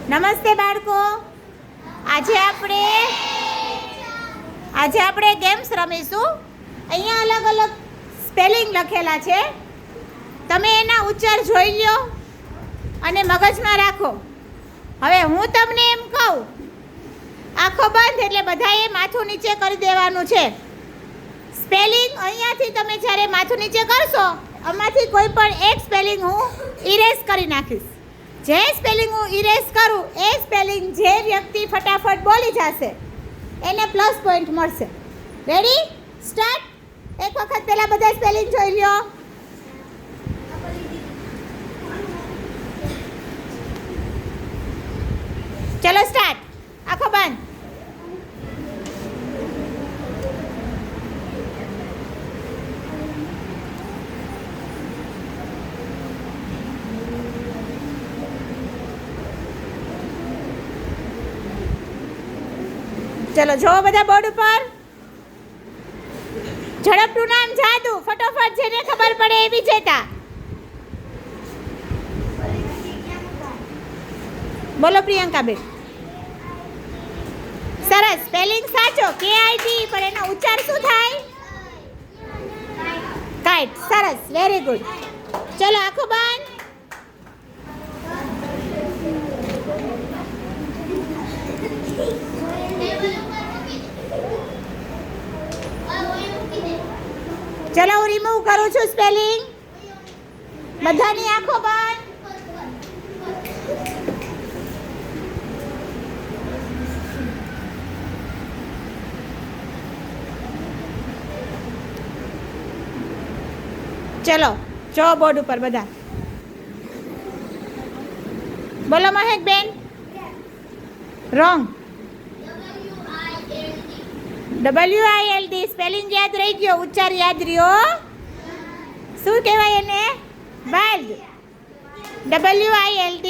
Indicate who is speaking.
Speaker 1: નમસ્તે બાળકો. આજે આપણે ગેમ્સ રમીશું. અહીંયા અલગ અલગ સ્પેલિંગ લખેલા છે. તમે એના ઉચ્ચાર જોઈ લો અને મગજમાં રાખો. હવે હું તમને એમ કહું, આંખો બંધ એટલે બધાએ માથું નીચે કરી દેવાનું છે. સ્પેલિંગ અહીંયાથી તમે જ્યારે માથું નીચે કરશો, આમાંથી કોઈ પણ એક સ્પેલિંગ હું ઇરેઝ કરી નાખીશ. જે સ્પેલિંગ હું ઇરેઝ કરું એ સ્પેલિંગ જે વ્યક્તિ ફટાફટ બોલી જશે એને પ્લસ પોઈન્ટ મળશે. રેડી? સ્ટાર્ટ. એક વખત પહેલાં બધા સ્પેલિંગ જોઈ લો. ચલો સ્ટાર્ટ. આંખો બંધ. ચલો જો બધા બોર્ડ ઉપર. ઝડપનું નામ જાદુ. ફટોફટ જેને ખબર પડે એ વિજેતા. બોલો પ્રિયંકા બેન. સરસ. સ્પેલિંગ સાચો KIT, પણ એનો ઉચ્ચાર શું થાય? કાઇટ. સરસ, વેરી ગુડ. ચલો આંખો બંધ. ચલો હું રિમૂવ કરું છું સ્પેલિંગ. બધાની આંખો બંધ. ચલો જો બોર્ડ ઉપર બધા. બોલો મહેક બેન. રોંગ. WILD. સ્પેલિંગ યાદ રહી ગયો, ઉચ્ચાર યાદ રહ્યો. શું કહેવાય એને? વાઇલ્ડ. WILD.